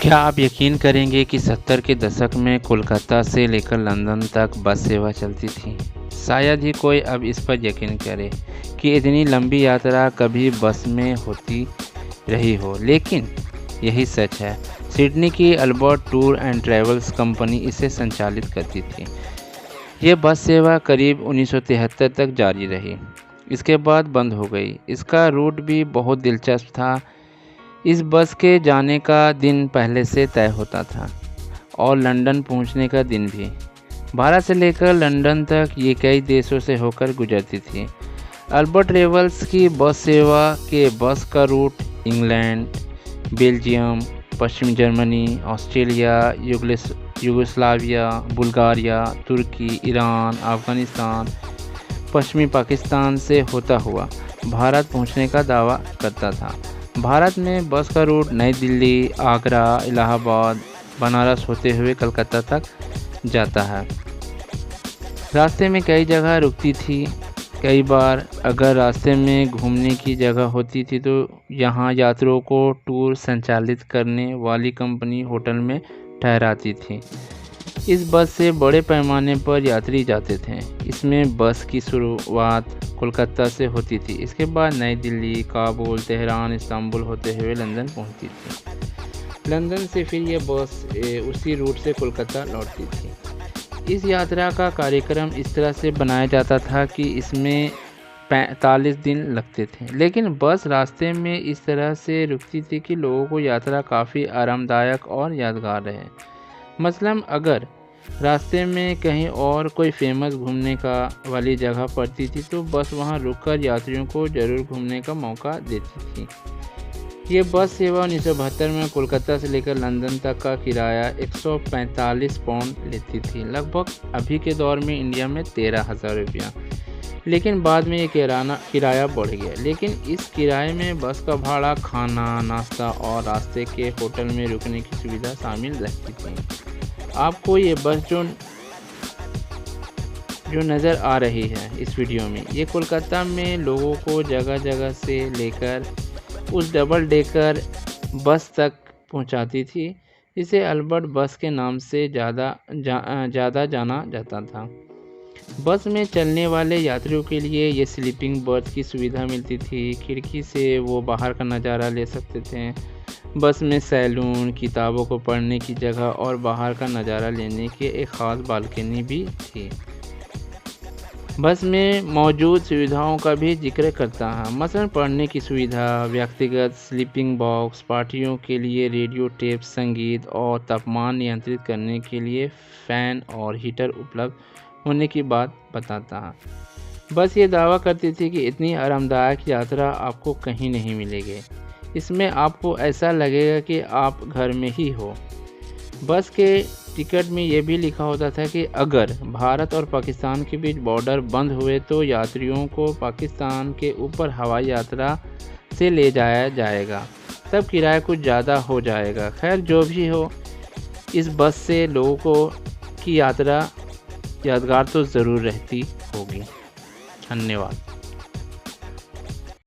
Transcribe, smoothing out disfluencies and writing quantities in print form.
क्या आप यकीन करेंगे कि 70 के दशक में कोलकाता से लेकर लंदन तक बस सेवा चलती थी। शायद ही कोई अब इस पर यकीन करे कि इतनी लंबी यात्रा कभी बस में होती रही हो, लेकिन यही सच है। सिडनी की Albert tour and travels company इसे संचालित करती थी। ये बस सेवा करीब 1973 तक जारी रही, इसके बाद बंद हो गई। इसका रूट भी बहुत दिलचस्प था। इस बस के जाने का दिन पहले से तय होता था और लंदन पहुंचने का दिन भी। भारत से लेकर लंदन तक ये कई देशों से होकर गुजरती थी। अल्बर्ट ट्रैवल्स की बस सेवा के बस का रूट इंग्लैंड, बेल्जियम, पश्चिमी जर्मनी, ऑस्ट्रेलिया, यूगोस्लाविया, बुल्गारिया, तुर्की, ईरान, अफगानिस्तान, पश्चिमी पाकिस्तान से होता हुआ भारत पहुंचने का दावा करता था। भारत में बस का रूट नई दिल्ली, आगरा, इलाहाबाद, बनारस होते हुए कलकत्ता तक जाता है। रास्ते में कई जगह रुकती थी। कई बार अगर रास्ते में घूमने की जगह होती थी तो यहाँ यात्रियों को टूर संचालित करने वाली कंपनी होटल में ठहराती थी। इस बस से बड़े पैमाने पर यात्री जाते थे। इसमें बस की शुरुआत कोलकाता से होती थी। इसके बाद नई दिल्ली, काबुल, तेहरान, इस्तांबुल होते हुए लंदन पहुंचती थी। लंदन से फिर यह बस उसी रूट से कोलकाता लौटती थी। इस यात्रा का कार्यक्रम इस तरह से बनाया जाता था कि इसमें 45 दिन लगते थे, लेकिन बस रास्ते में इस तरह से रुकती थी कि लोगों को यात्रा काफ़ी आरामदायक और यादगार रहे। मसलन अगर रास्ते में कहीं और कोई फेमस घूमने का वाली जगह पड़ती थी तो बस वहां रुककर यात्रियों को ज़रूर घूमने का मौका देती थी। ये बस सेवा 1972 में कोलकाता से लेकर लंदन तक का किराया 145 पाउंड लेती थी, लगभग अभी के दौर में इंडिया में 13,000 रुपया। लेकिन बाद में ये किराया बढ़ गया। लेकिन इस किराए में बस का भाड़ा, खाना, नाश्ता और रास्ते के होटल में रुकने की सुविधा शामिल रहती थी। आपको ये बस जो नज़र आ रही है इस वीडियो में, ये कोलकाता में लोगों को जगह जगह से लेकर उस डबल डेकर बस तक पहुंचाती थी। इसे अल्बर्ट बस के नाम से ज़्यादा जाना जाता था। बस में चलने वाले यात्रियों के लिए ये स्लीपिंग बर्थ की सुविधा मिलती थी। खिड़की से वो बाहर का नज़ारा ले सकते थे। बस में सैलून, किताबों को पढ़ने की जगह और बाहर का नज़ारा लेने की एक ख़ास बालकनी भी थी। बस में मौजूद सुविधाओं का भी जिक्र करता है, मसलन पढ़ने की सुविधा, व्यक्तिगत स्लीपिंग बॉक्स, पार्टियों के लिए रेडियो टेप, संगीत और तापमान नियंत्रित करने के लिए फ़ैन और हीटर उपलब्ध होने की बात बताता है। बस ये दावा करती थी कि इतनी आरामदायक यात्रा आपको कहीं नहीं मिलेगी। इसमें आपको ऐसा लगेगा कि आप घर में ही हो। बस के टिकट में ये भी लिखा होता था कि अगर भारत और पाकिस्तान के बीच बॉर्डर बंद हुए तो यात्रियों को पाकिस्तान के ऊपर हवाई यात्रा से ले जाया जाएगा, तब किराया कुछ ज़्यादा हो जाएगा। खैर जो भी हो, इस बस से लोगों को की यात्रा यादगार तो ज़रूर रहती होगी। धन्यवाद।